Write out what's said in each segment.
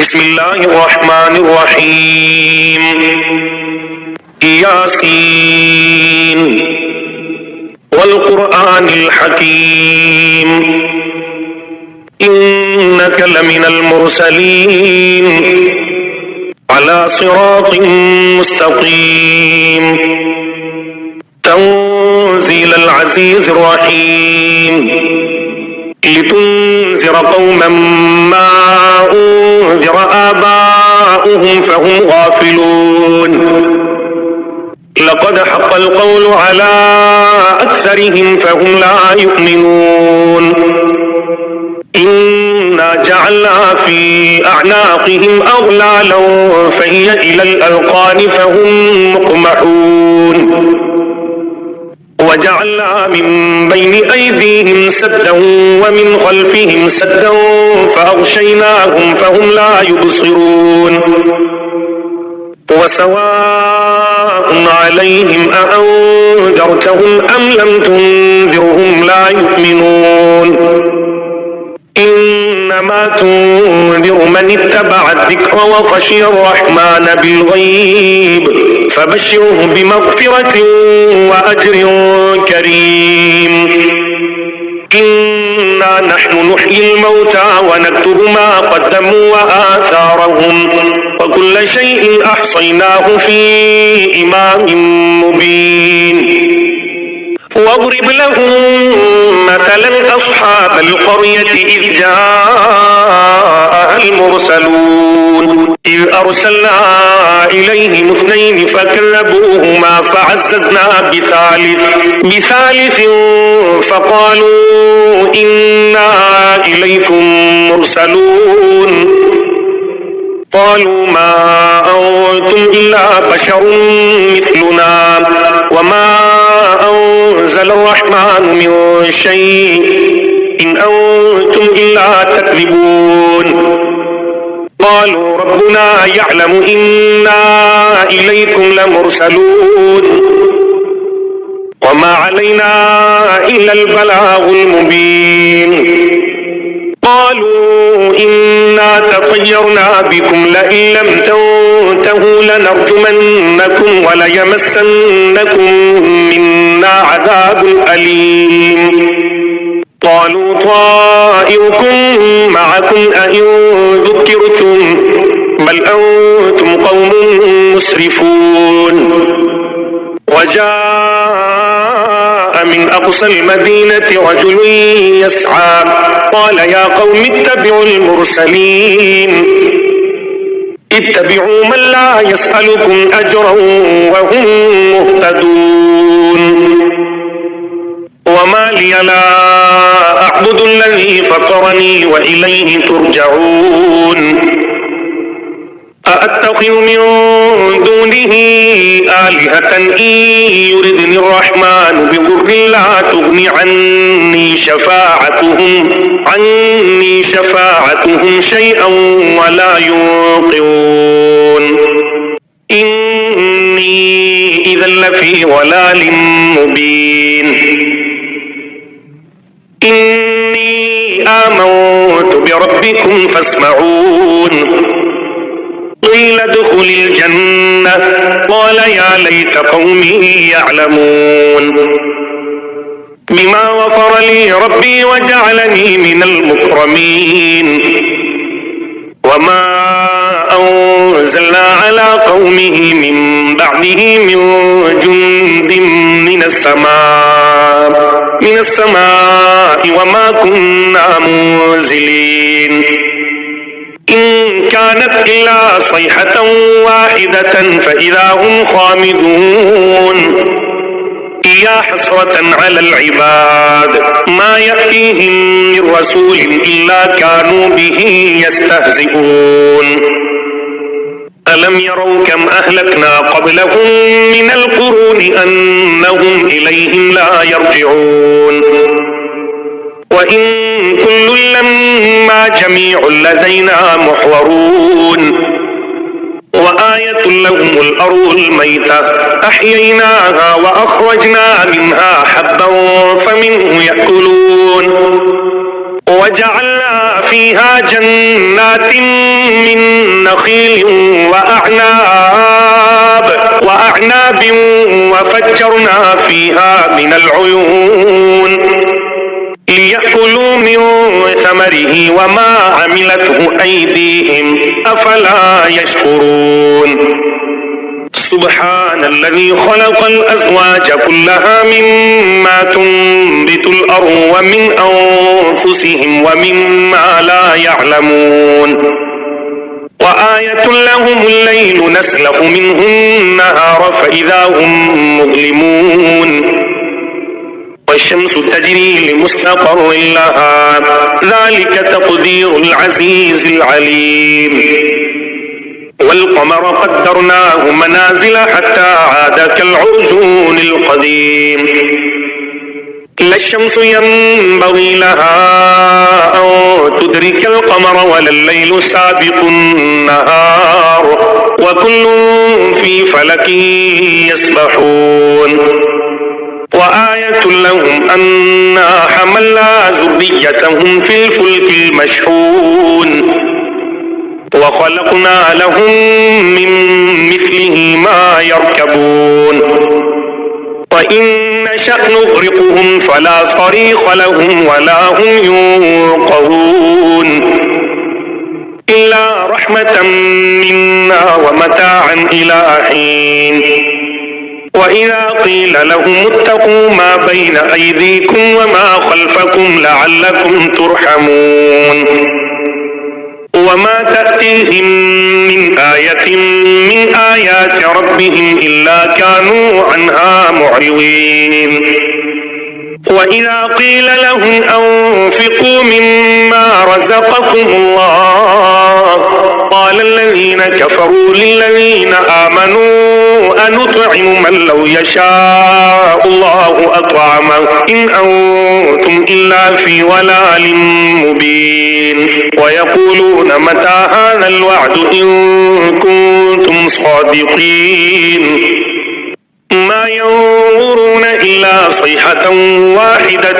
بسم الله الرحمن الرحيم. ياسين والقرآن الحكيم إنك لمن المرسلين على صراط مستقيم تنزيل العزيز الرحيم لتنذر قوما ما أنذر آباؤهم فهم غافلون لقد حق القول على أكثرهم فهم لا يؤمنون إنا جعلنا في أعناقهم أغلالا فهي إلى الأذقان فهم مقمحون وجعلنا من بين أيديهم سدا ومن خلفهم سدا فأغشيناهم فهم لا يبصرون وسواء عليهم أأنذرتهم أم لم تنذرهم لا يؤمنون إنما تنذر من اتبع الذكر وخشي الرحمن بالغيب فبشره بمغفرة وأجر كريم. إنا نحن نحيي الموتى ونكتب ما قدموا وآثارهم وكل شيء أحصيناه في إمام مبين. واضرب لهم مثلا أصحاب القرية إذ جاءها المرسلون إذ أرسلنا إليهم اثنين فكذبوهما فعززنا بثالث فقالوا إنا إليكم مرسلون قالوا ما أنتم إلا بشر مثلنا وما أنزل الرحمن من شيء إن أنتم إلا تكذبون قالوا ربنا يعلم إنا إليكم لمرسلون وما علينا إلا البلاغ المبين قالوا إنا تطيرنا بكم لئن لم تنتهوا لنرجمنكم وليمسنكم منا عذاب أليم قالوا طائركم معكم أئن ذكرتم بل أنتم قوم مسرفون وجاء من أقصى المدينة رجل يسعى قال يا قوم اتبعوا المرسلين اتبعوا من لا يسألكم أجرا وهم مهتدون وما لي لا أعبد الذي فطرني وإليه ترجعون أأتخذ من دونه آلهة إن يردني الرحمن بضر لا تغني عني شفاعتهم شيئا ولا ينقذون إني إذا لفي ضلال مبين إني آمنت بربكم فاسمعون قيل ادخل الجنة قال يا ليت قومي يعلمون بما غفر لي ربي وجعلني من المكرمين وما أنزلنا على قومه من بعده من جند من السماء وما كنا منزلين إن كانت إلا صيحة واحدة فإذا هم خامدون يا حسرة على العباد ما يأتيهم من رسول إلا كانوا به يستهزئون ألم يروا كم أهلكنا قبلهم من القرون أنهم إليهم لا يرجعون وإن كل لما جميع لدينا محضرون وآية لهم الأرض الميتة أحييناها وأخرجنا منها حبا فمنه يأكلون وجعلنا فيها جنات من ونخيل وأعناب وفجرنا فيها من العيون ليأكلوا من ثمره وما عملته أيديهم أفلا يشكرون سبحان الذي خلق الأزواج كلها مما تنبت الأرض ومن أنفسهم ومما لا يعلمون وآية لهم الليل نسلخ منه النهار فإذا هم مظلمون والشمس تجري لمستقر لها ذلك تقدير العزيز العليم والقمر قدرناه منازل حتى عاد كالعرجون القديم لا الشمس ينبغي لها أن تدرك القمر ولا الليل سابق النهار وكل في فلك يسبحون وآية لهم أنا حملنا ذريتهم في الفلك المشحون وخلقنا لهم من مثله ما يركبون وإن نشأ نغرقهم فلا صريخ لهم ولا هم ينقذون إلا رحمة منا ومتاعا إلى حين وإذا قيل لهم اتقوا ما بين أيديكم وما خلفكم لعلكم ترحمون وما تأتيهم من آية من آيات ربهم إلا كانوا عنها معرضين وإذا قيل لهم أنفقوا مما رزقكم الله قال الذين كفروا للذين آمنوا أنطعم من لو يشاء الله أطعمه إن أنتم إلا في ضلال مبين ويقولون متى هذا الوعد إن كنتم صادقين ما ينظرون إلا صيحة واحدة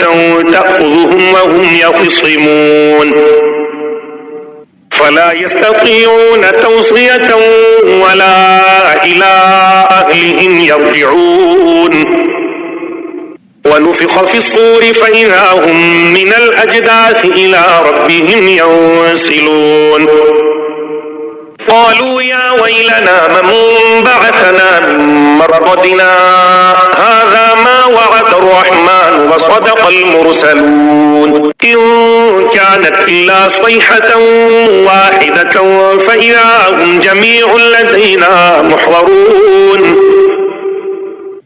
تأخذهم وهم يخصمون فلا يستطيعون توصية ولا إلى أهلهم يرجعون ونفخ في الصور فإذا هم من الأجداث إلى ربهم ينسلون قالوا يا ويلنا من بعثنا من مرقدنا هذا ما وعد الرحمن وصدق المرسلون إن كانت إلا صيحة واحدة فإذا هم جميع لدينا محضرون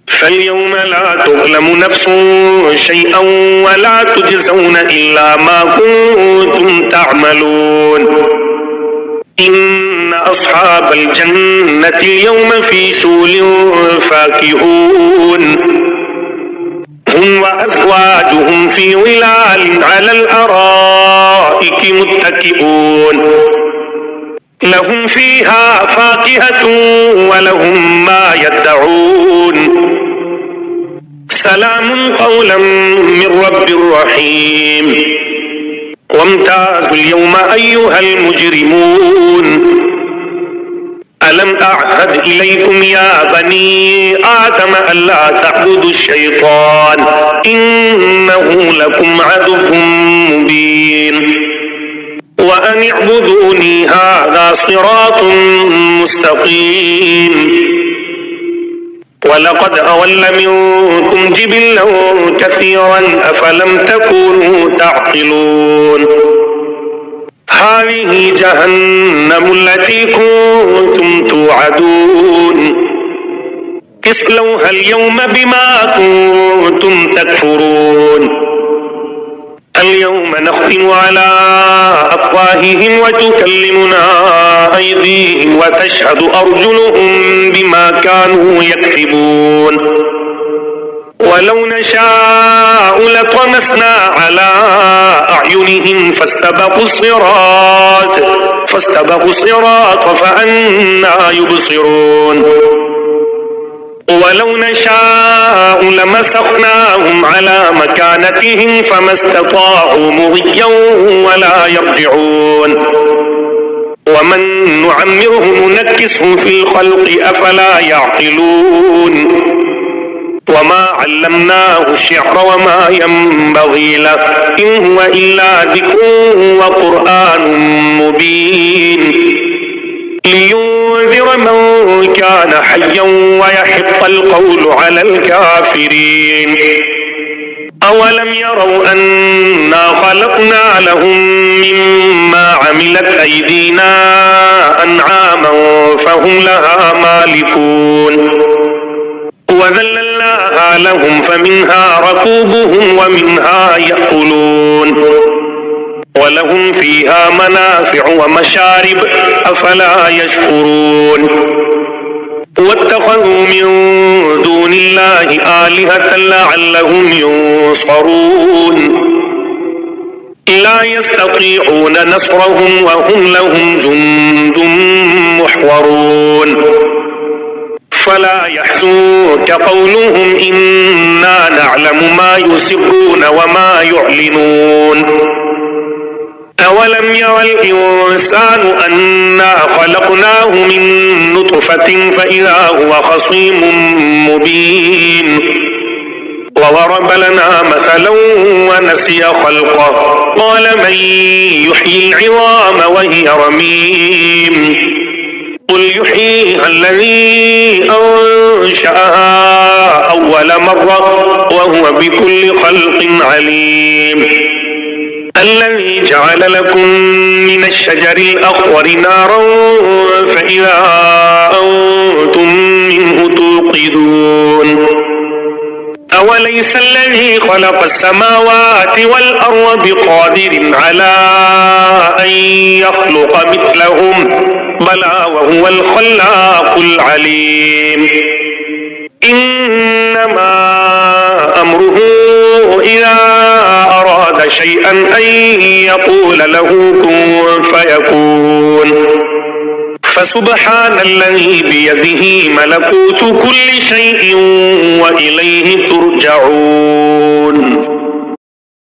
فاليوم لا تظلم نفس شيئا ولا تجزون إلا ما كنتم تعملون إن أصحاب الجنة اليوم في شغل فاكهون هم وأزواجهم في ظلال على الأرائك متكئون لهم فيها فاكهة ولهم ما يدعون سلام قولا من رب رحيم وامتازوا اليوم أيها المجرمون ألم أعهد إليكم يا بني آدم ألا تعبدوا الشيطان إنه لكم عدو مبين وأن اعبدوني هذا صراط مستقيم ولقد أضل منكم جبلا كثيرا أفلم تكونوا تعقلون هذه جهنم التي كنتم توعدون اصلوها اليوم بما كنتم تكفرون اليوم نختم على أفواههم وتكلمنا أيديهم وتشهد أرجلهم بما كانوا يكسبون ولو نشاء لطمسنا على أعينهم فاستبقوا الصراط فأنى يبصرون ولو نشاء لمسخناهم على مكانتهم فما استطاعوا مضيا ولا يرجعون ومن نعمره ننكسه في الخلق أفلا يعقلون وما علمناه الشعر وما ينبغي له إن هو إلا ذكر وقرآن مبين لينذر من كان حيا ويحق القول على الكافرين أولم يروا أنا خلقنا لهم مما عملت أيدينا أنعاما فهم لها مالكون وذللناها لهم فمنها ركوبهم ومنها يأكلون ولهم فيها منافع ومشارب أفلا يشكرون واتخذوا من دون الله آلهة لعلهم ينصرون لا يستطيعون نصرهم وهم لهم جند محضرون فلا يحزنك قولهم إنا نعلم ما يسرون وما يعلنون أولم ير الإنسان أنا خلقناه من نطفة فإذا هو خصيم مبين وضرب لنا مثلا ونسي خلقه قال من يحيي العظام وهي رميم قل يحييها الذي أنشأها أول مرة وهو بكل خلق عليم الذي جعل لكم من الشجر الأخضر نارا فإذا أنتم منه توقدون أوليس الذي خلق السماوات والأرض بقادر على أن يخلق مثلهم بلى وهو الخلاق العليم إنما أمره إذا أراد شيئا أن يقول له كن فيكون فسبحان الذي بيده ملكوت كل شيء وإليه ترجعون.